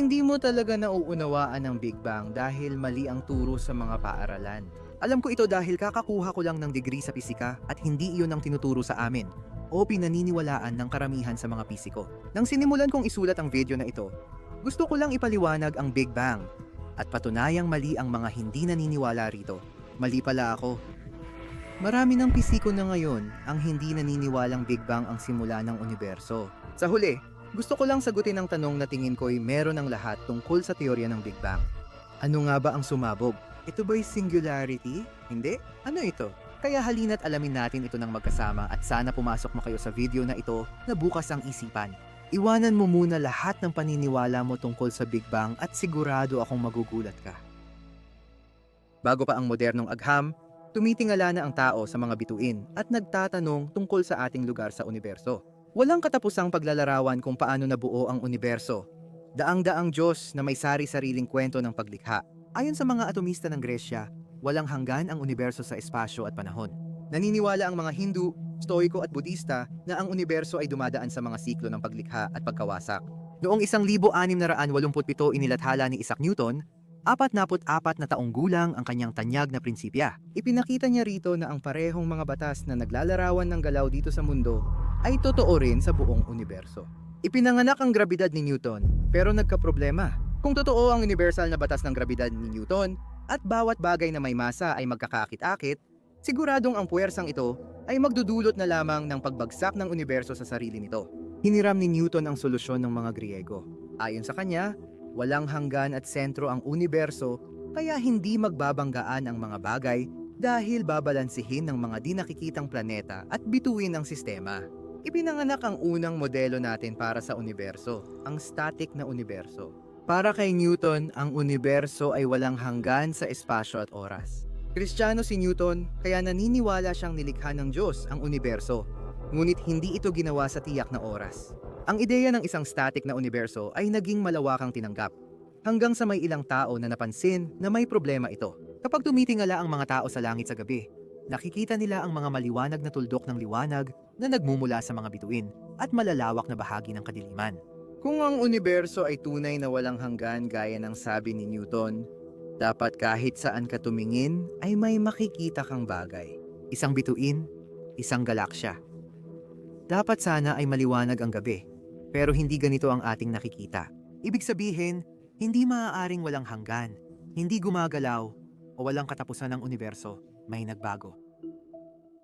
hindi mo talaga nauunawaan ang Big Bang dahil mali ang turo sa mga paaralan. Alam ko ito dahil kakakuha ko lang ng degree sa pisika at hindi iyon ang tinuturo sa amin o pinaniniwalaan ng karamihan sa mga pisiko. Nang sinimulan kong isulat ang video na ito, gusto ko lang ipaliwanag ang Big Bang at patunayang mali ang mga hindi naniniwala rito. Mali pala ako. Marami ng pisiko na ngayon ang hindi naniniwalang Big Bang ang simula ng universo. Sa huli, gusto ko lang sagutin ang tanong na tingin ko'y meron ng lahat tungkol sa teorya ng Big Bang. Ano nga ba ang sumabog? Ito ba'y singularity? Hindi? Ano ito? Kaya halina't alamin natin ito ng magkasama at sana pumasok mo kayo sa video na ito na bukas ang isipan. Iwanan mo muna lahat ng paniniwala mo tungkol sa Big Bang at sigurado akong magugulat ka. Bago pa ang modernong agham, tumitingala na ang tao sa mga bituin at nagtatanong tungkol sa ating lugar sa universo. Walang katapusang paglalarawan kung paano nabuo ang universo. Daang-daang Diyos na may sari-sariling kwento ng paglikha. Ayon sa mga atomista ng Gresya, walang hanggan ang universo sa espasyo at panahon. Naniniwala ang mga Hindu, Stoiko at Budista na ang universo ay dumadaan sa mga siklo ng paglikha at pagkawasak. Noong 1687 inilathala ni Isaac Newton, 44 na taong gulang ang kanyang tanyag na prinsipya. Ipinakita niya rito na ang parehong mga batas na naglalarawan ng galaw dito sa mundo ay totoo rin sa buong universo. Ipinanganak ang grabidad ni Newton, pero nagkaproblema. Kung totoo ang universal na batas ng grabidad ni Newton at bawat bagay na may masa ay magkakaakit-akit, siguradong ang puwersang ito ay magdudulot na lamang ng pagbagsak ng universo sa sarili nito. Hiniram ni Newton ang solusyon ng mga Griego. Ayon sa kanya, walang hanggan at sentro ang universo kaya hindi magbabanggaan ang mga bagay dahil babalansihin ng mga di nakikitang planeta at bituin ang sistema. Ipinanganak ang unang modelo natin para sa universo, ang static na universo. Para kay Newton, ang universo ay walang hanggan sa espasyo at oras. Kristiyano si Newton, kaya naniniwala siyang nilikha ng Diyos ang universo, ngunit hindi ito ginawa sa tiyak na oras. Ang ideya ng isang static na universo ay naging malawakang tinanggap, hanggang sa may ilang tao na napansin na may problema ito. Kapag tumitingala ang mga tao sa langit sa gabi, nakikita nila ang mga maliwanag na tuldok ng liwanag na nagmumula sa mga bituin at malalawak na bahagi ng kadiliman. Kung ang universo ay tunay na walang hanggan gaya ng sabi ni Newton, dapat kahit saan ka tumingin ay may makikita kang bagay. Isang bituin, isang galaksya. Dapat sana ay maliwanag ang gabi, pero hindi ganito ang ating nakikita. Ibig sabihin, hindi maaaring walang hanggan, hindi gumagalaw, o walang katapusan ng universo, may nagbago.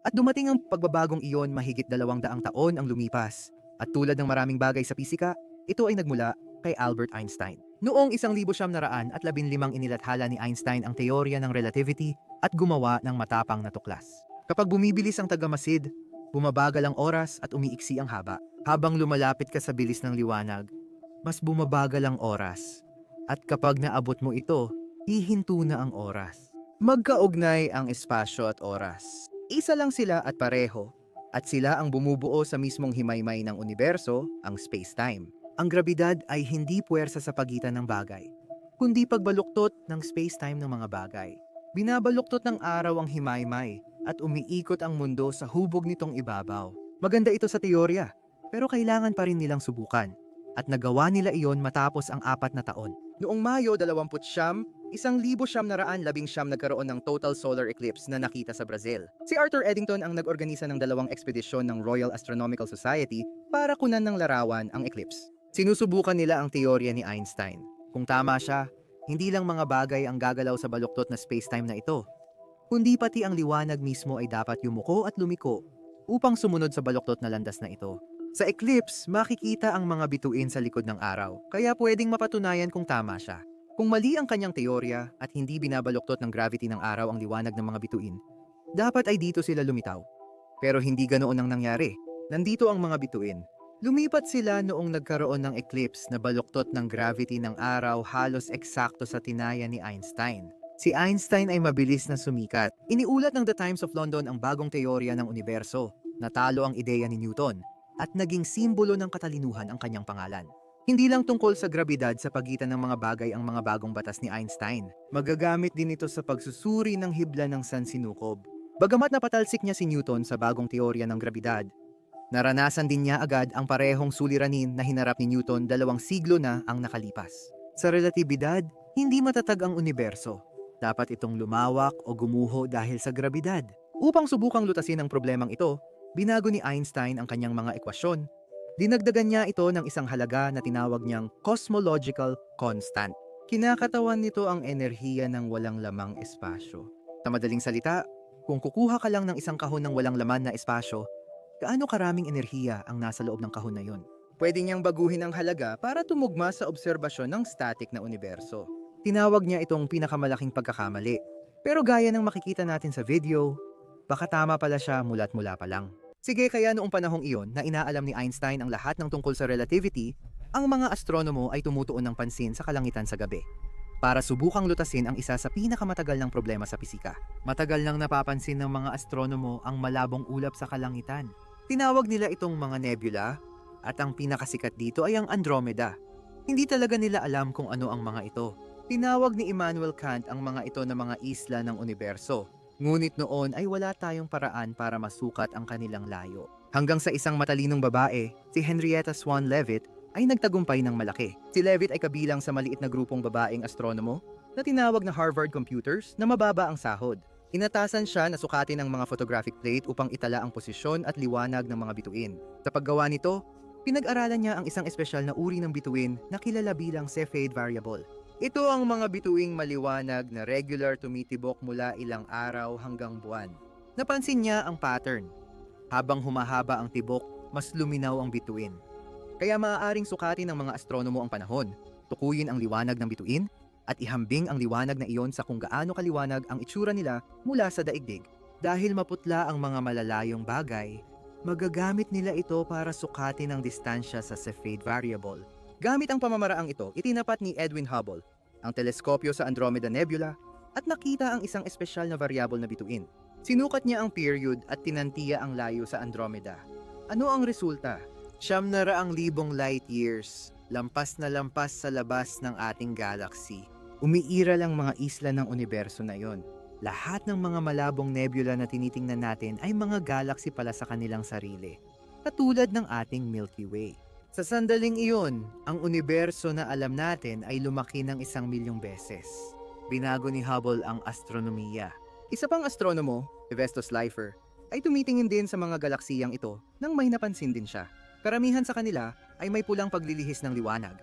At dumating ang pagbabagong iyon mahigit 200 taon ang lumipas, at tulad ng maraming bagay sa pisika, ito ay nagmula kay Albert Einstein. Noong 1915 inilathala ni Einstein ang teorya ng relativity at gumawa ng matapang na tuklas. Kapag bumibilis ang tagamasid, bumabagal ang oras at umiiksi ang haba. Habang lumalapit ka sa bilis ng liwanag, mas bumabagal ang oras. At kapag naabot mo ito, hihinto na ang oras. Magkaugnay ang espasyo at oras. Isa lang sila at pareho, at sila ang bumubuo sa mismong himaymay ng universo, ang space-time. Ang grabidad ay hindi puwersa sa pagitan ng bagay, kundi pagbaluktot ng space-time ng mga bagay. Binabaluktot ng araw ang himaymay at umiikot ang mundo sa hubog nitong ibabaw. Maganda ito sa teorya, pero kailangan pa rin nilang subukan. At nagawa nila iyon matapos ang 4 na taon. Noong Mayo 20, 1919 nagkaroon ng total solar eclipse na nakita sa Brazil. Si Arthur Eddington ang nag-organisa ng 2 ekspedisyon ng Royal Astronomical Society para kunan ng larawan ang eclipse. Sinusubukan nila ang teorya ni Einstein. Kung tama siya, hindi lang mga bagay ang gagalaw sa baluktot na spacetime na ito, kundi pati ang liwanag mismo ay dapat yumuko at lumiko upang sumunod sa baluktot na landas na ito. Sa eclipse, makikita ang mga bituin sa likod ng araw, kaya pwedeng mapatunayan kung tama siya. Kung mali ang kanyang teorya at hindi binabaluktot ng gravity ng araw ang liwanag ng mga bituin, dapat ay dito sila lumitaw. Pero hindi ganoon ang nangyari. Nandito ang mga bituin. Lumipat sila noong nagkaroon ng eclipse na baluktot ng gravity ng araw halos eksakto sa tinaya ni Einstein. Si Einstein ay mabilis na sumikat. Iniulat ng The Times of London ang bagong teorya ng universo. Natalo ang ideya ni Newton at naging simbolo ng katalinuhan ang kanyang pangalan. Hindi lang tungkol sa grabidad sa pagitan ng mga bagay ang mga bagong batas ni Einstein. Magagamit din ito sa pagsusuri ng hibla ng sansinukob. Bagamat napatalsik niya si Newton sa bagong teorya ng grabidad, naranasan din niya agad ang parehong suliranin na hinarap ni Newton 2 siglo na ang nakalipas. Sa relatibidad, hindi matatag ang universo. Dapat itong lumawak o gumuho dahil sa grabidad. Upang subukang lutasin ang problemang ito, binago ni Einstein ang kanyang mga ekwasyon. Dinagdagan niya ito ng isang halaga na tinawag niyang cosmological constant. Kinakatawan nito ang enerhiya ng walang lamang espasyo. Sa madaling salita, kung kukuha ka lang ng isang kahon ng walang laman na espasyo, gaano karaming enerhiya ang nasa loob ng kahon na yun? Pwede niyang baguhin ang halaga para tumugma sa obserbasyon ng static na universo. Tinawag niya itong pinakamalaking pagkakamali. Pero gaya ng makikita natin sa video, baka tama pala siya mula't mula pa lang. Sige, kaya noong panahong iyon na inaalam ni Einstein ang lahat ng tungkol sa relativity, ang mga astronomo ay tumutuon ng pansin sa kalangitan sa gabi para subukang lutasin ang isa sa pinakamatagal ng problema sa pisika. Matagal nang napapansin ng mga astronomo ang malabong ulap sa kalangitan. Tinawag nila itong mga nebula at ang pinakasikat dito ay ang Andromeda. Hindi talaga nila alam kung ano ang mga ito. Tinawag ni Immanuel Kant ang mga ito na mga isla ng universo. Ngunit noon ay wala tayong paraan para masukat ang kanilang layo. Hanggang sa isang matalinong babae, si Henrietta Swan Leavitt, ay nagtagumpay ng malaki. Si Leavitt ay kabilang sa maliit na grupong babaeng astronomo na tinawag na Harvard Computers na mababa ang sahod. Inatasan siya na sukatin ang mga photographic plate upang itala ang posisyon at liwanag ng mga bituin. Sa paggawa nito, pinag-aralan niya ang isang espesyal na uri ng bituin na kilala bilang Cepheid variable. Ito ang mga bituing maliwanag na regular tumitibok mula ilang araw hanggang buwan. Napansin niya ang pattern. Habang humahaba ang tibok, mas luminaw ang bituin. Kaya maaaring sukatin ng mga astronomo ang panahon, tukuyin ang liwanag ng bituin, at ihambing ang liwanag na iyon sa kung gaano kaliwanag ang itsura nila mula sa daigdig. Dahil maputla ang mga malalayong bagay, magagamit nila ito para sukatin ang distansya sa Cepheid variable. Gamit ang pamamaraang ito, itinapat ni Edwin Hubble ang teleskopyo sa Andromeda Nebula at nakita ang isang espesyal na variable na bituin. Sinukat niya ang period at tinantiya ang layo sa Andromeda. Ano ang resulta? 700,000 light years, lampas na lampas sa labas ng ating galaxy. Umiiral ang mga isla ng universo na yon. Lahat ng mga malabong nebula na tinitingnan natin ay mga galaxy pala sa kanilang sarili, katulad ng ating Milky Way. Sa sandaling iyon, ang universo na alam natin ay lumaki ng 1,000,000 beses. Binago ni Hubble ang astronomiya. Isa pang astronomo, Hephaestus Leifer, ay tumitingin din sa mga galaksiyang ito nang may napansin din siya. Karamihan sa kanila ay may pulang paglilihis ng liwanag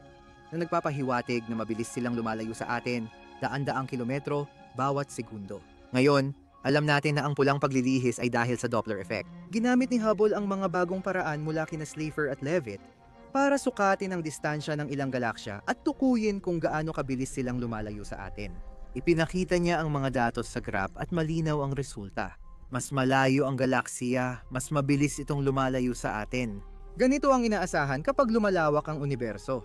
na nagpapahiwatig na mabilis silang lumalayo sa atin, daan-daang kilometro bawat segundo. Ngayon, alam natin na ang pulang paglilihis ay dahil sa Doppler effect. Ginamit ni Hubble ang mga bagong paraan mula kina Slipher at Leavitt para sukatin ang distansya ng ilang galaksya at tukuyin kung gaano kabilis silang lumalayo sa atin. Ipinakita niya ang mga datos sa graph at malinaw ang resulta. Mas malayo ang galaksiya, mas mabilis itong lumalayo sa atin. Ganito ang inaasahan kapag lumalawak ang universo.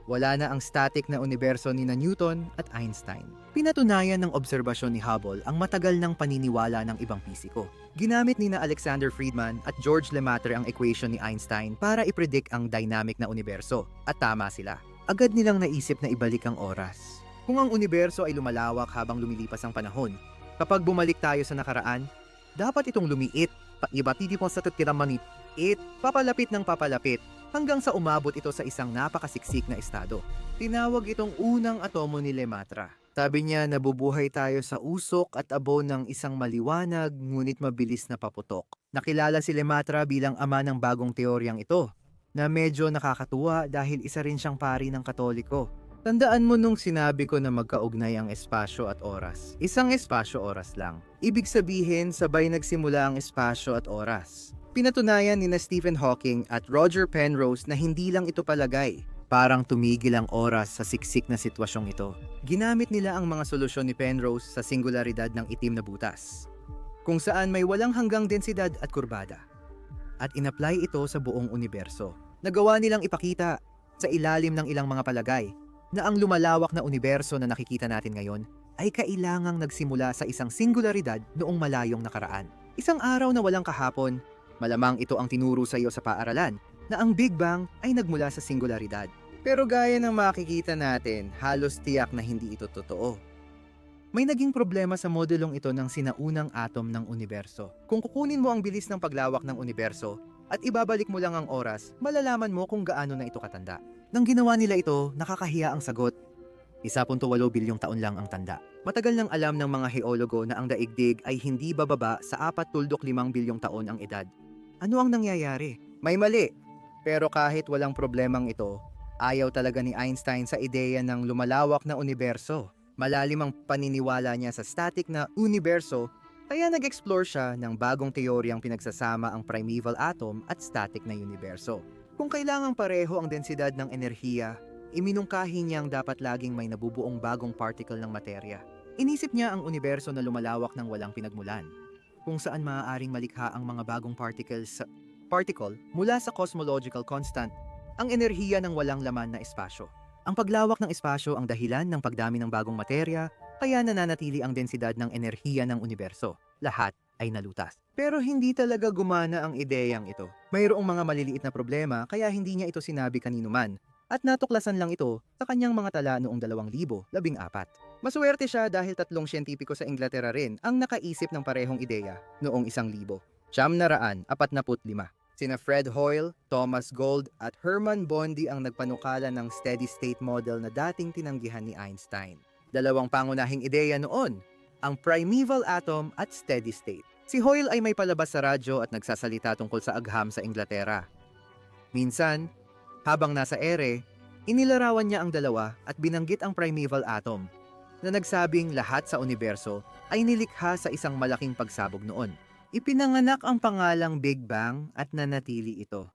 Wala na ang static na universo ni Newton at Einstein. Pinatunayan ng obserbasyon ni Hubble ang matagal ng paniniwala ng ibang pisiko. Ginamit ni Alexander Friedman at George Lemaitre ang equation ni Einstein para ipredict ang dynamic na universo. At tama sila. Agad nilang naisip na ibalik ang oras. Kung ang universo ay lumalawak habang lumilipas ang panahon, kapag bumalik tayo sa nakaraan, dapat itong lumiit, pag-ibatidipon sa tutiramanit, papalapit ng papalapit, hanggang sa umabot ito sa isang napakasiksik na estado. Tinawag itong unang atomo ni Lemaitre. Sabi niya, nabubuhay tayo sa usok at abo ng isang maliwanag ngunit mabilis na paputok. Nakilala si Lemaitre bilang ama ng bagong teoryang ito, na medyo nakakatuwa dahil isa rin siyang pari ng Katoliko. Tandaan mo nung sinabi ko na magkaugnay ang espasyo at oras. Isang espasyo-oras lang. Ibig sabihin, sabay nagsimula ang espasyo at oras. Pinatunayan ni Stephen Hawking at Roger Penrose na hindi lang ito palagay. Parang tumigil ang oras sa siksik na sitwasyong ito. Ginamit nila ang mga solusyon ni Penrose sa singularidad ng itim na butas, kung saan may walang hanggang densidad at kurbada. At inapply ito sa buong universo. Nagawa nilang ipakita sa ilalim ng ilang mga palagay na ang lumalawak na universo na nakikita natin ngayon ay kailangang nagsimula sa isang singularidad noong malayong nakaraan. Isang araw na walang kahapon. Malamang ito ang tinuro sa iyo sa paaralan na ang Big Bang ay nagmula sa singularidad. Pero gaya ng makikita natin, halos tiyak na hindi ito totoo. May naging problema sa modelong ito ng sinaunang atom ng universo. Kung kukunin mo ang bilis ng paglawak ng universo at ibabalik mo lang ang oras, malalaman mo kung gaano na ito katanda. Nang ginawa nila ito, nakakahiya ang sagot. 1.8 bilyong taon lang ang tanda. Matagal nang alam ng mga heologo na ang daigdig ay hindi bababa sa 4.5 bilyong taon ang edad. Ano ang nangyayari? May mali. Pero kahit walang problemang ito, ayaw talaga ni Einstein sa ideya ng lumalawak na universo. Malalim ang paniniwala niya sa static na universo, kaya nag-explore siya ng bagong teoryang pinagsasama ang primeval atom at static na universo. Kung kailangang pareho ang densidad ng enerhiya, iminungkahi niyang dapat laging may nabubuong bagong particle ng materya. Inisip niya ang universo na lumalawak ng walang pinagmulan, kung saan maaaring malikha ang mga bagong particle mula sa cosmological constant, ang enerhiya ng walang laman na espasyo. Ang paglawak ng espasyo ang dahilan ng pagdami ng bagong materya, kaya nananatili ang densidad ng enerhiya ng universo. Lahat ay nalutas. Pero hindi talaga gumana ang ideyang ito. Mayroong mga maliliit na problema kaya hindi niya ito sinabi kanino man. At natuklasan lang ito sa kanyang mga tala noong 2014. Maswerte siya dahil 3 siyentipiko sa Inglaterra rin ang nakaisip ng parehong ideya noong 1,000. 945. Sina Fred Hoyle, Thomas Gold at Hermann Bondi ang nagpanukala ng steady-state model na dating tinanggihan ni Einstein. 2 pangunahing ideya noon, ang primeval atom at steady state. Si Hoyle ay may palabas sa radyo at nagsasalita tungkol sa agham sa Inglaterra. Minsan, habang nasa ere, inilarawan niya ang dalawa at binanggit ang primeval atom na nagsabing lahat sa universo ay nilikha sa isang malaking pagsabog noon. Ipinanganak ang pangalang Big Bang at nanatili ito.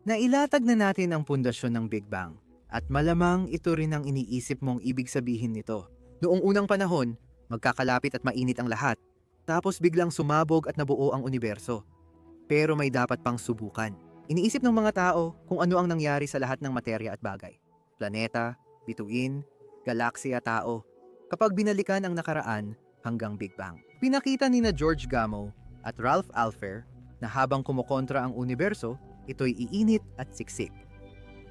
Nailatag na natin ang pundasyon ng Big Bang at malamang ito rin ang iniisip mong ibig sabihin nito. Noong unang panahon, magkakalapit at mainit ang lahat, tapos biglang sumabog at nabuo ang universo. Pero may dapat pang subukan. Iniisip ng mga tao kung ano ang nangyari sa lahat ng materya at bagay. Planeta, bituin, galaksia, tao. Kapag binalikan ang nakaraan hanggang Big Bang. Pinakita ni na George Gamow at Ralph Alpher na habang kumukontra ang universo, ito'y iinit at siksik.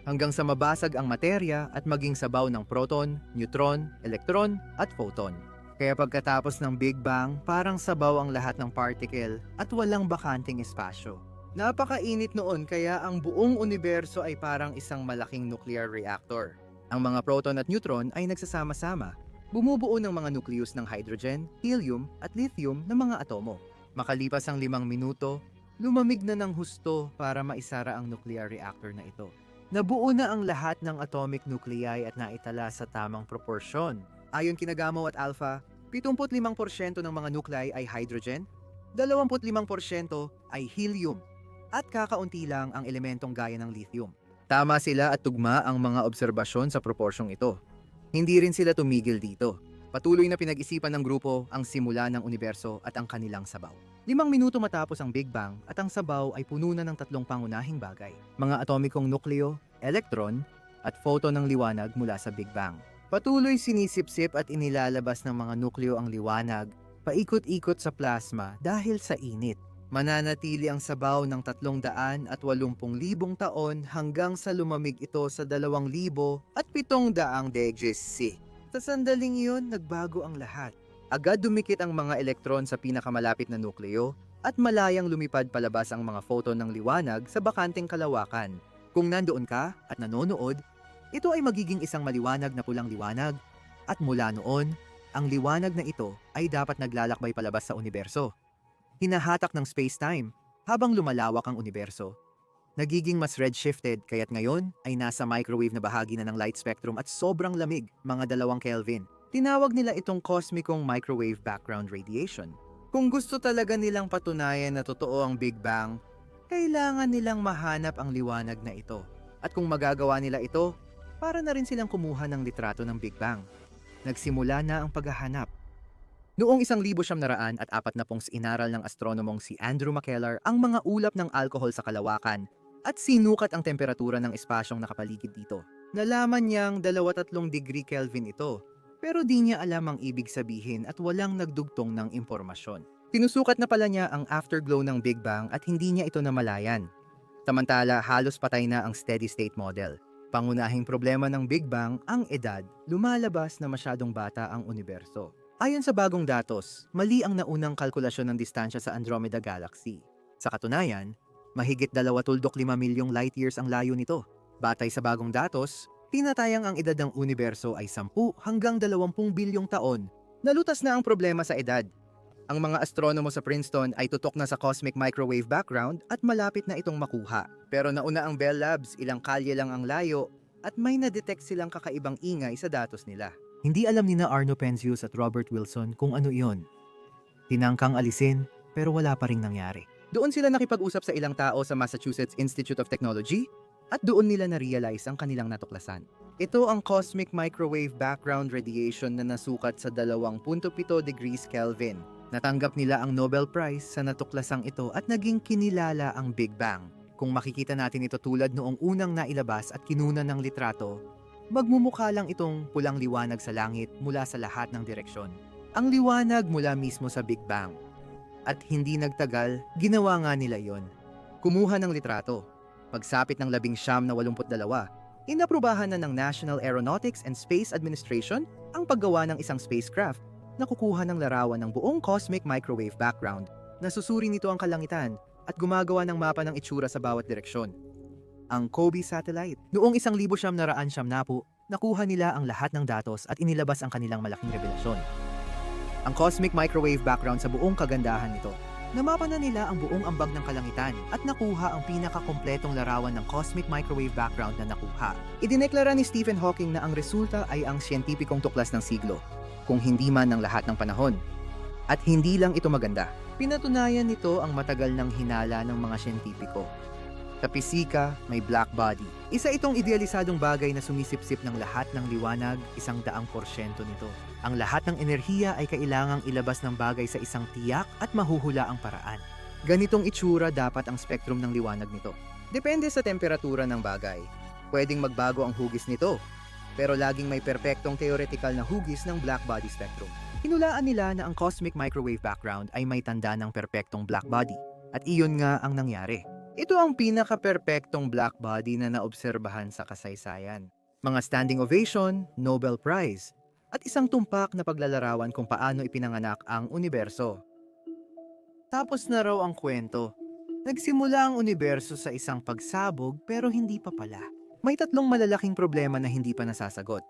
Hanggang sa mabasag ang materya at maging sabaw ng proton, neutron, elektron at photon. Kaya pagkatapos ng Big Bang, parang sabaw ang lahat ng particle at walang bakanting espasyo. Napakainit noon kaya ang buong universo ay parang isang malaking nuclear reactor. Ang mga proton at neutron ay nagsasama-sama. Bumubuo ng mga nucleus ng hydrogen, helium at lithium na mga atomo. Makalipas ang 5 minuto, lumamig na ng husto para maisara ang nuclear reactor na ito. Nabuo na ang lahat ng atomic nuclei at naitala sa tamang proporsyon. Ayon kina Gamow at Alpha, 75% ng mga nuclei ay hydrogen, 25% ay helium, at kakaunti lang ang elementong gaya ng lithium. Tama sila at tugma ang mga obserbasyon sa proporsyong ito. Hindi rin sila tumigil dito. Patuloy na pinag-isipan ng grupo ang simula ng universo at ang kanilang sabaw. 5 minuto matapos ang Big Bang at ang sabaw ay puno na ng 3 pangunahing bagay. Mga atomikong nukleo, elektron, at photon ng liwanag mula sa Big Bang. Patuloy sinisipsip at inilalabas ng mga nukleo ang liwanag, paikot-ikot sa plasma dahil sa init. Mananatili ang sabaw ng 380,000 taon hanggang sa lumamig ito sa 2,700 degrees C. Sa sandaling iyon, nagbago ang lahat. Agad dumikit ang mga elektron sa pinakamalapit na nukleo at malayang lumipad palabas ang mga photon ng liwanag sa bakanting kalawakan. Kung nandoon ka at nanonood, ito ay magiging isang maliwanag na pulang liwanag at mula noon, ang liwanag na ito ay dapat naglalakbay palabas sa universo. Hinahatak ng space-time habang lumalawak ang universo. Nagiging mas redshifted kaya't ngayon ay nasa microwave na bahagi na ng light spectrum at sobrang lamig, mga 2 Kelvin. Tinawag nila itong kosmikong microwave background radiation. Kung gusto talaga nilang patunayan na totoo ang Big Bang, kailangan nilang mahanap ang liwanag na ito. At kung magagawa nila ito, para na rin silang kumuha ng litrato ng Big Bang. Nagsimula na ang paghahanap. Noong 1940 inaral ng astronomong si Andrew McKellar ang mga ulap ng alcohol sa kalawakan at sinukat ang temperatura ng espasyong nakapaligid dito. Nalaman niyang 23 degree Kelvin ito, pero di niya alam ang ibig sabihin at walang nagdugtong ng impormasyon. Tinusukat na pala niya ang afterglow ng Big Bang at hindi niya ito namalayan. Samantala, halos patay na ang steady state model. Pangunahing problema ng Big Bang ang edad, lumalabas na masyadong bata ang universo. Ayon sa bagong datos, mali ang naunang kalkulasyon ng distansya sa Andromeda Galaxy. Sa katunayan, mahigit 2.5 milyong light years ang layo nito. Batay sa bagong datos, Tinatayang ang edad ng universo ay 10 hanggang 20 bilyong taon. Nalutas na ang problema sa edad. Ang mga astronomo sa Princeton ay tutok na sa cosmic microwave background at malapit na itong makuha. Pero nauna ang Bell Labs, ilang kalye lang ang layo, at may na-detect silang kakaibang ingay sa datos nila. Hindi alam ni na Arno Penzius at Robert Wilson kung ano iyon. Tinangkang alisin, pero wala pa ring nangyari. Doon sila nakipag-usap sa ilang tao sa Massachusetts Institute of Technology at doon nila na-realize ang kanilang natuklasan. Ito ang cosmic microwave background radiation na nasukat sa 2.7 degrees Kelvin. Natanggap nila ang Nobel Prize sa natuklasang ito at naging kinilala ang Big Bang. Kung makikita natin ito tulad noong unang nailabas at kinunan ng litrato, magmumukha lang itong pulang liwanag sa langit mula sa lahat ng direksyon. Ang liwanag mula mismo sa Big Bang. At hindi nagtagal, ginawa nga nila yon. Kumuha ng litrato. Pagsapit ng 1982, inaprubahan na ng National Aeronautics and Space Administration ang paggawa ng isang spacecraft na kukuha ng larawan ng buong cosmic microwave background. Nasusuri nito ang kalangitan at gumagawa ng mapa ng itsura sa bawat direksyon. Ang COBE satellite. Noong 1990, nakuha nila ang lahat ng datos at inilabas ang kanilang malaking revelasyon. Ang cosmic microwave background sa buong kagandahan nito. Namapa na nila ang buong ambag ng kalangitan at nakuha ang pinakakompletong larawan ng cosmic microwave background na nakuha. Idineklara ni Stephen Hawking na ang resulta ay ang siyentipikong tuklas ng siglo, kung hindi man ng lahat ng panahon. At hindi lang ito maganda. Pinatunayan nito ang matagal ng hinala ng mga siyentipiko. Sa pisika, may black body. Isa itong idealisadong bagay na sumisipsip ng lahat ng liwanag, 100% nito. Ang lahat ng enerhiya ay kailangang ilabas ng bagay sa isang tiyak at mahuhula ang paraan. Ganitong itsura dapat ang spektrum ng liwanag nito. Depende sa temperatura ng bagay. Pwedeng magbago ang hugis nito, pero laging may perpektong theoretical na hugis ng black body spectrum. Hinulaan nila na ang cosmic microwave background ay may tanda ng perpektong black body. At iyon nga ang nangyari. Ito ang pinaka-perpektong black body na naobserbahan sa kasaysayan. Mga standing ovation, Nobel Prize, at isang tumpak na paglalarawan kung paano ipinanganak ang universo. Tapos na raw ang kwento. Nagsimula ang universo sa isang pagsabog pero hindi pa pala. May 3 malalaking problema na hindi pa nasasagot.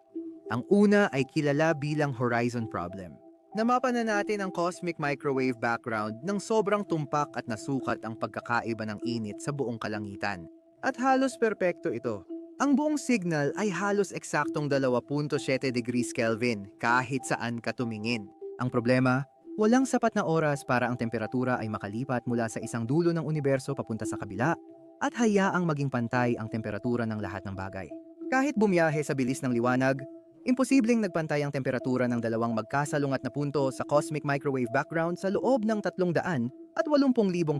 Ang una ay kilala bilang horizon problem. Namapa na natin ang cosmic microwave background ng sobrang tumpak at nasukat ang pagkakaiba ng init sa buong kalangitan. At halos perpekto ito. Ang buong signal ay halos eksaktong 2.7 degrees Kelvin kahit saan ka tumingin. Ang problema, walang sapat na oras para ang temperatura ay makalipat mula sa isang dulo ng universo papunta sa kabila at hayaang maging pantay ang temperatura ng lahat ng bagay. Kahit bumiyahe sa bilis ng liwanag, imposibleng nagpantay ang temperatura ng 2 magkasalungat na punto sa cosmic microwave background sa loob ng 380,000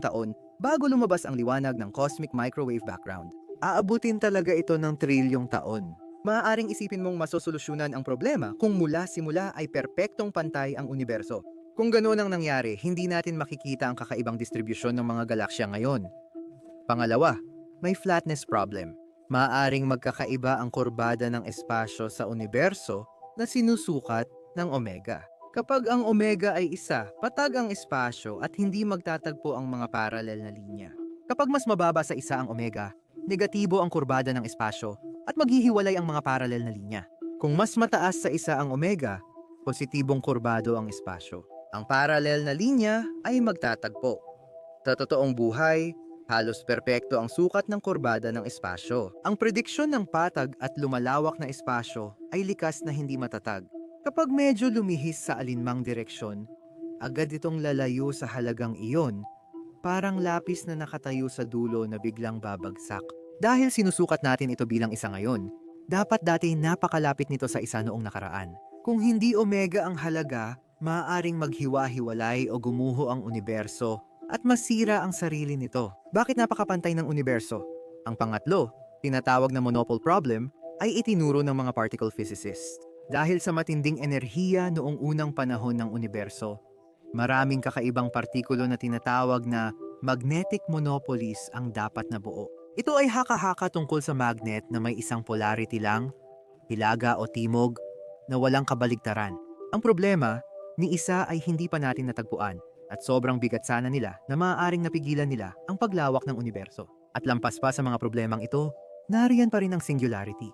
taon bago lumabas ang liwanag ng cosmic microwave background. Aabutin talaga ito ng trilyong taon. Maaaring isipin mong masosolusyunan ang problema kung mula simula ay perpektong pantay ang universo. Kung ganoon ang nangyari, hindi natin makikita ang kakaibang distribusyon ng mga galaksya ngayon. Pangalawa, may flatness problem. Maaaring magkakaiba ang kurbada ng espasyo sa universo na sinusukat ng omega. Kapag ang omega ay 1, patag ang espasyo at hindi magtatagpo ang mga paralel na linya. Kapag mas mababa sa 1 ang omega, negatibo ang kurbada ng espasyo at maghihiwalay ang mga paralel na linya. Kung mas mataas sa 1 ang omega, positibong kurbado ang espasyo. Ang paralel na linya ay magtatagpo. Sa totoong buhay, halos perpekto ang sukat ng kurbada ng espasyo. Ang prediksyon ng patag at lumalawak na espasyo ay likas na hindi matatag. Kapag medyo lumihis sa alinmang direksyon, agad itong lalayo sa halagang iyon, parang lapis na nakatayo sa dulo na biglang babagsak. Dahil sinusukat natin ito bilang 1 ngayon, dapat dati napakalapit nito sa 1 noong nakaraan. Kung hindi omega ang halaga, maaaring maghiwa-hiwalay o gumuho ang universo at masira ang sarili nito. Bakit napakapantay ng universo? Ang pangatlo, tinatawag na monopole problem, ay itinuro ng mga particle physicists. Dahil sa matinding enerhiya noong unang panahon ng universo, maraming kakaibang partikulo na tinatawag na magnetic monopolies ang dapat na buo. Ito ay haka-haka tungkol sa magnet na may isang polarity lang, hilaga o timog, na walang kabaligtaran. Ang problema, ni isa ay hindi pa natin natagpuan. At sobrang bigat sana nila na maaaring napigilan nila ang paglawak ng universo. At lampas pa sa mga problemang ito, nariyan pa rin ang singularity.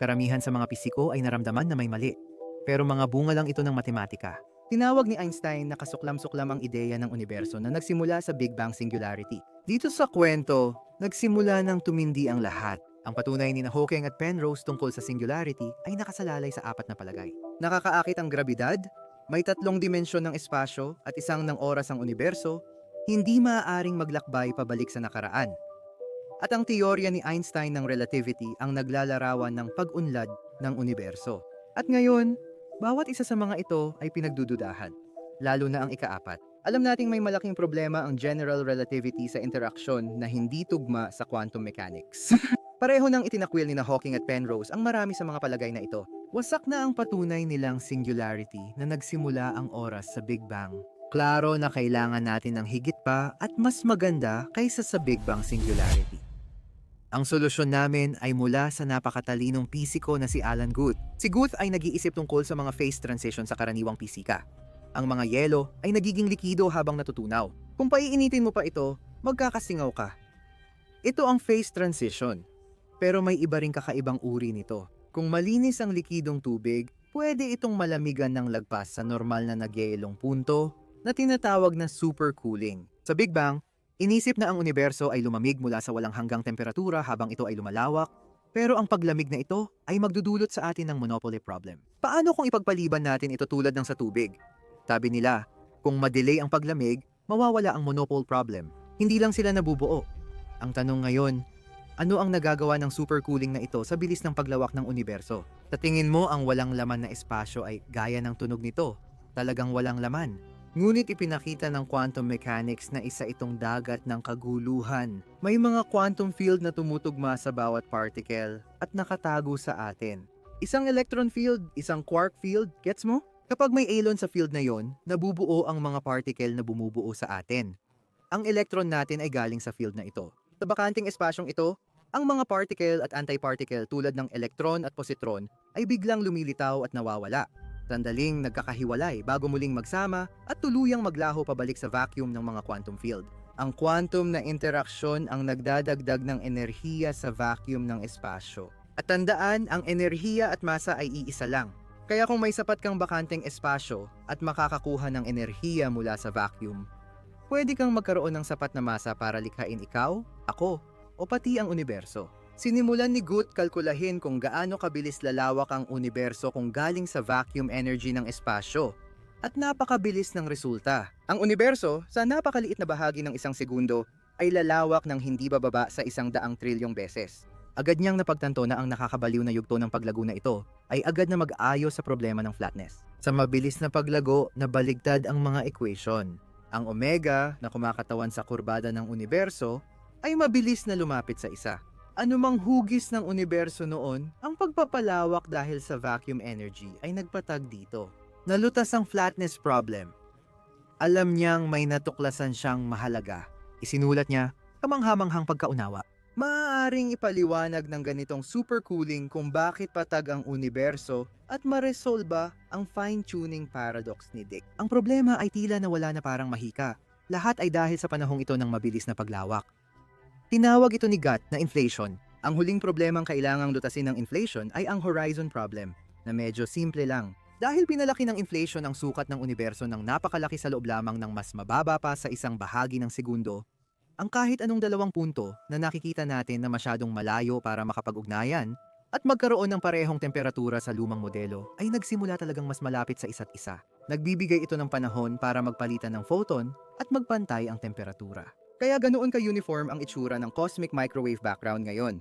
Karamihan sa mga pisiko ay naramdaman na may mali. Pero mga bunga lang ito ng matematika. Tinawag ni Einstein na kasuklam-suklam ang ideya ng universo na nagsimula sa Big Bang Singularity. Dito sa kwento, nagsimula ng tumindi ang lahat. Ang patunay ni Hawking at Penrose tungkol sa singularity ay nakasalalay sa apat na palagay. Nakakaakit ang grabidad, may 3 dimensyon ng espasyo at 1 ng oras ang universo, hindi maaaring maglakbay pabalik sa nakaraan. At ang teorya ni Einstein ng relativity ang naglalarawan ng pag-unlad ng universo. At ngayon, bawat isa sa mga ito ay pinagdududahan, lalo na ang ika-4. Alam nating may malaking problema ang general relativity sa interaksyon na hindi tugma sa quantum mechanics. Pareho nang itinakwil ni Hawking at Penrose ang marami sa mga palagay na ito. Wasak na ang patunay nilang singularity na nagsimula ang oras sa Big Bang. Klaro na kailangan natin ng higit pa at mas maganda kaysa sa Big Bang singularity. Ang solusyon namin ay mula sa napakatalinong pisiko na si Alan Guth. Si Guth ay nag-iisip tungkol sa mga phase transition sa karaniwang pisika. Ang mga yelo ay nagiging likido habang natutunaw. Kung paiinitin mo pa ito, magkakasingaw ka. Ito ang phase transition. Pero may iba ring kakaibang uri nito. Kung malinis ang likidong tubig, pwede itong malamigan ng lagpas sa normal na nagyayelong punto na tinatawag na supercooling. Sa Big Bang, inisip na ang universo ay lumamig mula sa walang hanggang temperatura habang ito ay lumalawak, pero ang paglamig na ito ay magdudulot sa atin ng monopoly problem. Paano kung ipagpaliban natin ito tulad ng sa tubig? Sabi nila, kung madelay ang paglamig, mawawala ang monopole problem. Hindi lang sila nabubuo. Ang tanong ngayon, ano ang nagagawa ng supercooling na ito sa bilis ng paglawak ng universo? Sa tingin mo ang walang laman na espasyo ay gaya ng tunog nito? Talagang walang laman. Ngunit ipinakita ng quantum mechanics na isa itong dagat ng kaguluhan. May mga quantum field na tumutugma sa bawat particle at nakatago sa atin. Isang electron field, isang quark field, gets mo? Kapag may alon sa field na yon, nabubuo ang mga particle na bumubuo sa atin. Ang electron natin ay galing sa field na ito. Sa bakanting espasyong ito, ang mga particle at antiparticle tulad ng elektron at positron ay biglang lumilitaw at nawawala. Sandaling nagkakahiwalay bago muling magsama at tuluyang maglaho pabalik sa vacuum ng mga quantum field. Ang quantum na interaksyon ang nagdadagdag ng enerhiya sa vacuum ng espasyo. At tandaan, ang enerhiya at masa ay iisa lang. Kaya kung may sapat kang bakanteng espasyo at makakakuha ng enerhiya mula sa vacuum, pwede kang magkaroon ng sapat na masa para likhain ikaw, ako, o pati ang universo. Sinimulan ni Guth kalkulahin kung gaano kabilis lalawak ang universo kung galing sa vacuum energy ng espasyo. At napakabilis ng resulta. Ang universo, sa napakaliit na bahagi ng 1 segundo, ay lalawak ng hindi bababa sa 100 trilyong beses. Agad niyang napagtanto na ang nakakabaliw na yugto ng paglago na ito ay agad na mag-ayos sa problema ng flatness. Sa mabilis na paglago, nabaligtad ang mga equation. Ang omega, na kumakatawan sa kurbada ng universo, ay mabilis na lumapit sa isa. Anumang hugis ng universo noon, ang pagpapalawak dahil sa vacuum energy ay nagpatag dito. Nalutas ang flatness problem. Alam niyang may natuklasan siyang mahalaga. Isinulat niya, kamanghamanghang pagkaunawa. Maaaring ipaliwanag ng ganitong supercooling kung bakit patag ang universo at maresolba ang fine-tuning paradox ni Dick. Ang problema ay tila nawala na parang mahika. Lahat ay dahil sa panahong ito ng mabilis na paglawak. Tinawag ito ni Guth na inflation. Ang huling problemang kailangang lutasin ng inflation ay ang horizon problem, na medyo simple lang. Dahil pinalaki ng inflation ang sukat ng universo ng napakalaki sa loob lamang ng mas mababa pa sa isang bahagi ng segundo, ang kahit anong 2 punto na nakikita natin na masyadong malayo para makapag-ugnayan at magkaroon ng parehong temperatura sa lumang modelo ay nagsimula talagang mas malapit sa isa't isa. Nagbibigay ito ng panahon para magpalitan ng photon at magpantay ang temperatura. Kaya ganoon ka-uniform ang itsura ng cosmic microwave background ngayon.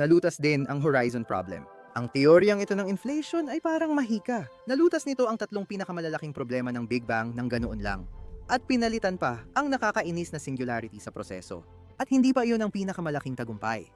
Nalutas din ang horizon problem. Ang teoryang ito ng inflation ay parang mahika. Nalutas nito ang 3 pinakamalalaking problema ng Big Bang ng ganoon lang. At pinalitan pa ang nakakainis na singularity sa proseso. At hindi pa iyon ang pinakamalaking tagumpay.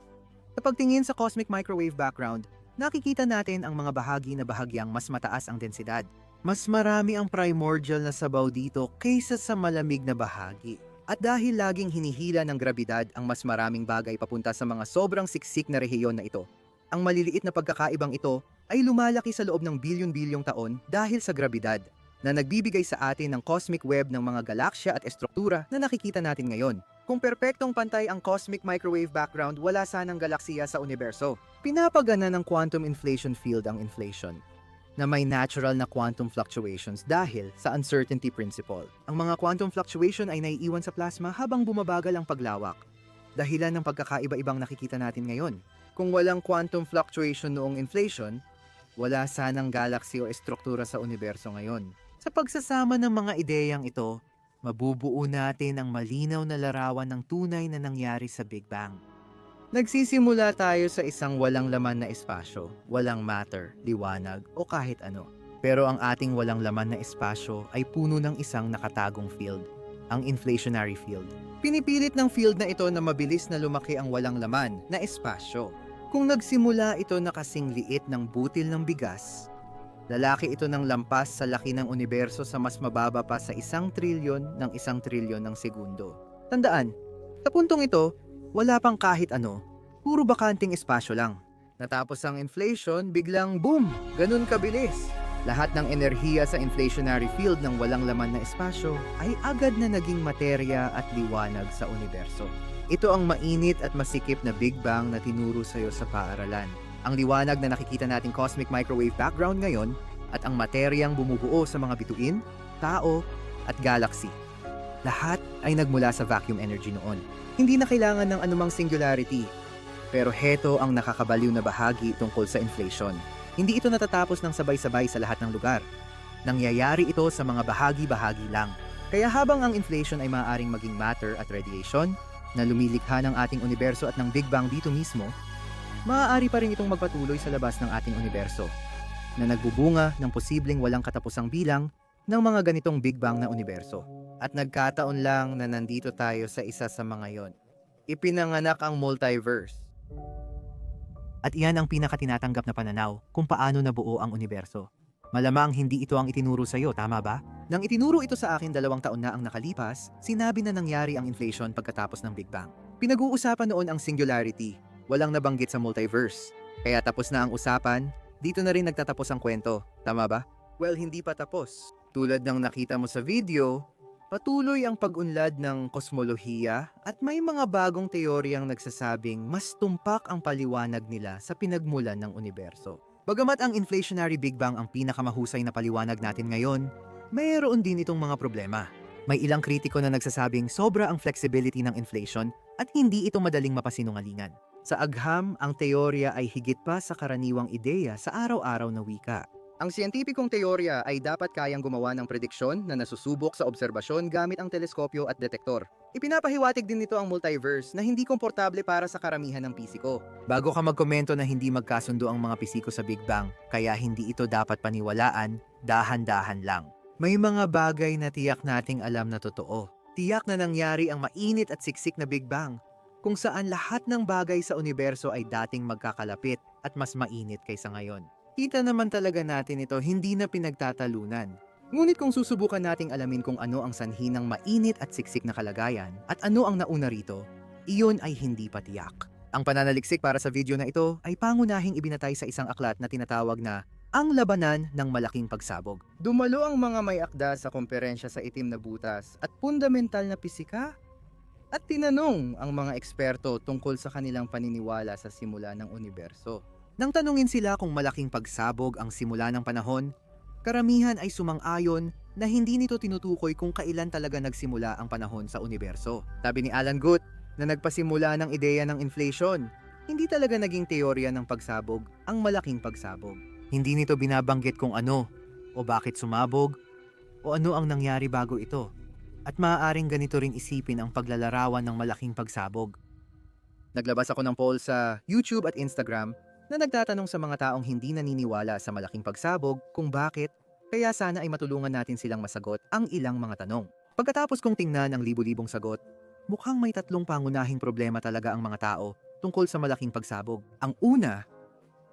Sa pagtingin sa cosmic microwave background, nakikita natin ang mga bahagi na bahagyang mas mataas ang densidad. Mas marami ang primordial na sabaw dito kaysa sa malamig na bahagi. At dahil laging hinihila ng grabidad ang mas maraming bagay papunta sa mga sobrang siksik na rehiyon na ito, ang maliliit na pagkakaibang ito ay lumalaki sa loob ng bilyon-bilyong taon dahil sa grabidad, na nagbibigay sa atin ng cosmic web ng mga galaksya at estruktura na nakikita natin ngayon. Kung perpektong pantay ang cosmic microwave background, wala sanang galaksiya sa universo. Pinapagana ng quantum inflation field ang inflation, na may natural na quantum fluctuations dahil sa uncertainty principle. Ang mga quantum fluctuation ay naiiwan sa plasma habang bumabagal ang paglawak. Dahilan ng pagkakaiba-ibang nakikita natin ngayon. Kung walang quantum fluctuation noong inflation, wala sanang galaxy o estruktura sa universo ngayon. Sa pagsasama ng mga ideyang ito, mabubuo natin ang malinaw na larawan ng tunay na nangyari sa Big Bang. Nagsisimula tayo sa isang walang laman na espasyo, walang matter, liwanag o kahit ano. Pero ang ating walang laman na espasyo ay puno ng isang nakatagong field, ang inflationary field. Pinipilit ng field na ito na mabilis na lumaki ang walang laman na espasyo. Kung nagsimula ito na kasing liit ng butil ng bigas, lalaki ito ng lampas sa laki ng universo sa mas mababa pa sa 1 trilyon ng segundo. Tandaan, sa puntong ito, wala pang kahit ano, puro bakanting espasyo lang. Natapos ang inflation, biglang boom! Ganun kabilis. Lahat ng enerhiya sa inflationary field ng walang laman na espasyo ay agad na naging materya at liwanag sa universo. Ito ang mainit at masikip na Big Bang na tinuro sa'yo sa paaralan. Ang liwanag na nakikita nating cosmic microwave background ngayon at ang materyang bumubuo sa mga bituin, tao at galaxy. Lahat ay nagmula sa vacuum energy noon. Hindi na kailangan ng anumang singularity. Pero heto ang nakakabaliw na bahagi tungkol sa inflation. Hindi ito natatapos ng sabay-sabay sa lahat ng lugar. Nangyayari ito sa mga bahagi-bahagi lang. Kaya habang ang inflation ay maaaring maging matter at radiation, na lumilikha ng ating universo at ng Big Bang dito mismo, maaari pa rin itong magpatuloy sa labas ng ating universo, na nagbubunga ng posibleng walang katapusang bilang ng mga ganitong Big Bang na universo. At nagkataon lang na nandito tayo sa isa sa mga yon. Ipinanganak ang multiverse. At iyan ang pinakatinatanggap na pananaw kung paano nabuo ang universo. Malamang hindi ito ang itinuro sa iyo, tama ba? Nang itinuro ito sa akin 2 taon na ang nakalipas, sinabi na nangyari ang inflation pagkatapos ng Big Bang. Pinag-uusapan noon ang singularity, walang nabanggit sa multiverse. Kaya tapos na ang usapan, dito na rin nagtatapos ang kwento, tama ba? Well, hindi pa tapos. Tulad ng nakita mo sa video, patuloy ang pag-unlad ng kosmolohiya at may mga bagong teoryang nagsasabing mas tumpak ang paliwanag nila sa pinagmulan ng universo. Bagamat ang inflationary Big Bang ang pinakamahusay na paliwanag natin ngayon, mayroon din itong mga problema. May ilang kritiko na nagsasabing sobra ang flexibility ng inflation at hindi ito madaling mapasinungalingan. Sa agham, ang teorya ay higit pa sa karaniwang ideya sa araw-araw na wika. Ang siyentipikong teorya ay dapat kayang gumawa ng prediksyon na nasusubok sa obserbasyon gamit ang teleskopyo at detektor. Ipinapahiwatig din nito ang multiverse na hindi komportable para sa karamihan ng pisiko. Bago ka magkomento na hindi magkasundo ang mga pisiko sa Big Bang, kaya hindi ito dapat paniwalaan, dahan-dahan lang. May mga bagay na tiyak nating alam na totoo. Tiyak na nangyari ang mainit at siksik na Big Bang, kung saan lahat ng bagay sa universo ay dating magkakalapit at mas mainit kaysa ngayon. Kita naman talaga natin ito hindi na pinagtatalunan. Ngunit kung susubukan nating alamin kung ano ang sanhi ng mainit at siksik na kalagayan at ano ang nauna rito, iyon ay hindi pa tiyak. Ang pananaliksik para sa video na ito ay pangunahing ibinatay sa isang aklat na tinatawag na Ang Labanan ng Malaking Pagsabog. Dumalo ang mga may akda sa komperensya sa itim na butas at fundamental na pisika at tinanong ang mga eksperto tungkol sa kanilang paniniwala sa simula ng universo. Nang tanungin sila kung malaking pagsabog ang simula ng panahon, karamihan ay sumang-ayon na hindi nito tinutukoy kung kailan talaga nagsimula ang panahon sa universo. Sabi ni Alan Guth na nagpasimula ng ideya ng inflation, hindi talaga naging teorya ng pagsabog ang malaking pagsabog. Hindi nito binabanggit kung ano o bakit sumabog o ano ang nangyari bago ito. At maaaring ganito rin isipin ang paglalarawan ng malaking pagsabog. Naglabas ako ng poll sa YouTube at Instagram na nagtatanong sa mga taong hindi naniniwala sa malaking pagsabog kung bakit, kaya sana ay matulungan natin silang masagot ang ilang mga tanong. Pagkatapos kong tingnan ang libu-libong sagot, mukhang may 3 pangunahing problema talaga ang mga tao tungkol sa malaking pagsabog. Ang una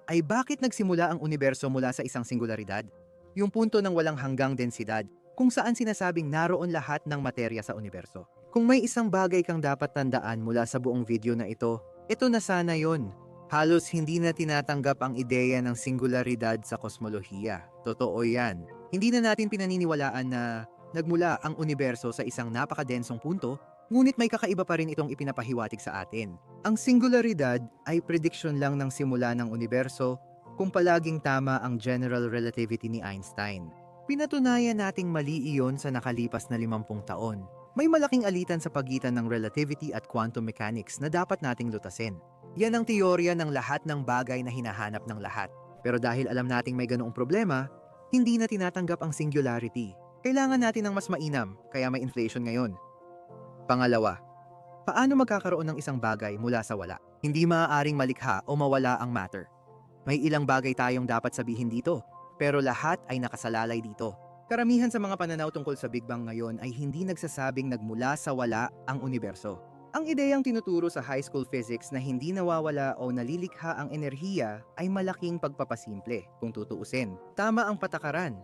ay bakit nagsimula ang universo mula sa isang singularidad? Yung punto ng walang hanggang densidad, kung saan sinasabing naroon lahat ng materya sa universo. Kung may isang bagay kang dapat tandaan mula sa buong video na ito na sana yon. Halos hindi na tinatanggap ang ideya ng singularidad sa kosmolohiya. Totoo yan. Hindi na natin pinaniniwalaan na nagmula ang universo sa isang napakadensong punto Ngunit may kakaiba pa rin itong ipinapahiwatig sa atin. Ang singularidad ay prediction lang ng simula ng universo kung palaging tama ang general relativity ni Einstein. Pinatunayan nating mali iyon sa nakalipas na 50 taon. May malaking alitan sa pagitan ng relativity at quantum mechanics na dapat nating lutasin. Yan ang teorya ng lahat ng bagay na hinahanap ng lahat. Pero dahil alam nating may ganoong problema, hindi na tinatanggap ang singularity. Kailangan natin ng mas mainam, kaya may inflation ngayon. Pangalawa, paano magkakaroon ng isang bagay mula sa wala? Hindi maaaring malikha o mawala ang matter. May ilang bagay tayong dapat sabihin dito, pero lahat ay nakasalalay dito. Karamihan sa mga pananaw tungkol sa Big Bang ngayon ay hindi nagsasabing nagmula sa wala ang universo. Ang ideyang tinuturo sa high school physics na hindi nawawala o nalilikha ang enerhiya ay malaking pagpapasimple kung tutuusin. Tama ang patakaran,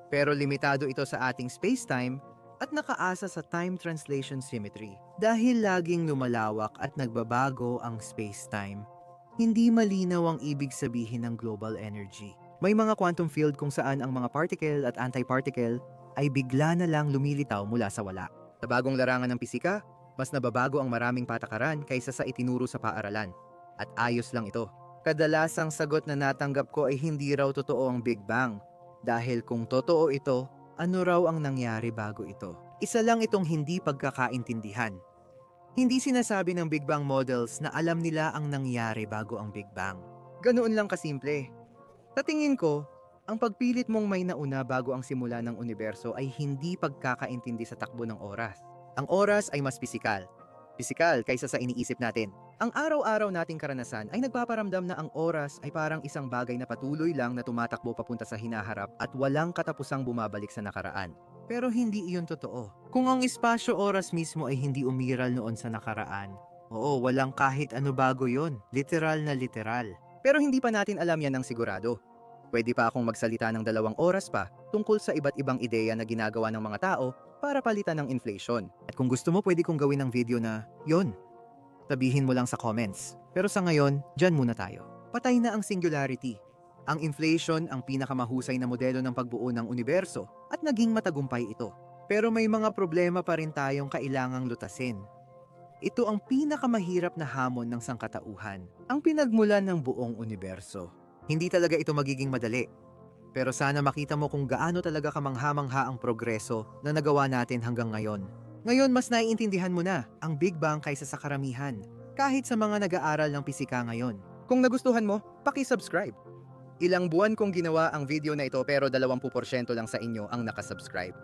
pero limitado ito sa ating space-time at nakaasa sa time translation symmetry. Dahil laging lumalawak at nagbabago ang space-time, hindi malinaw ang ibig sabihin ng global energy. May mga quantum field kung saan ang mga particle at antiparticle ay bigla na lang lumilitaw mula sa wala. Sa bagong larangan ng pisika, mas nababago ang maraming patakaran kaysa sa itinuro sa paaralan. At ayos lang ito. Kadalasang sagot na natanggap ko ay hindi raw totoo ang Big Bang. Dahil kung totoo ito, ano raw ang nangyari bago ito? Isa lang itong hindi pagkakaintindihan. Hindi sinasabi ng Big Bang models na alam nila ang nangyari bago ang Big Bang. Ganoon lang kasimple. Sa tingin ko, ang pagpilit mong may nauna bago ang simula ng universo ay hindi pagkakaintindi sa takbo ng oras. Ang oras ay mas pisikal. Pisikal kaysa sa iniisip natin. Ang araw-araw nating karanasan ay nagpaparamdam na ang oras ay parang isang bagay na patuloy lang na tumatakbo papunta sa hinaharap at walang katapusang bumabalik sa nakaraan. Pero hindi iyon totoo. Kung ang espasyo-oras mismo ay hindi umiral noon sa nakaraan, oo, walang kahit ano bago yon. Literal na literal. Pero hindi pa natin alam yan ng sigurado. Pwede pa akong magsalita ng 2 oras pa tungkol sa iba't ibang ideya na ginagawa ng mga tao para palitan ng inflation. At kung gusto mo, pwede kong gawin ng video na yon. Sabihin mo lang sa comments. Pero sa ngayon, dyan muna tayo. Patay na ang singularity. Ang inflation ang pinakamahusay na modelo ng pagbuo ng universo at naging matagumpay ito. Pero may mga problema pa rin tayong kailangang lutasin. Ito ang pinakamahirap na hamon ng sangkatauhan, ang pinagmulan ng buong universo. Hindi talaga ito magiging madali. Pero sana makita mo kung gaano talaga kamangha-mangha ang progreso na nagawa natin hanggang ngayon. Ngayon mas naiintindihan mo na ang Big Bang kaysa sa karamihan, kahit sa mga nag-aaral ng pisika ngayon. Kung nagustuhan mo, paki-subscribe. Ilang buwan kong ginawa ang video na ito pero 20% lang sa inyo ang nakasubscribe.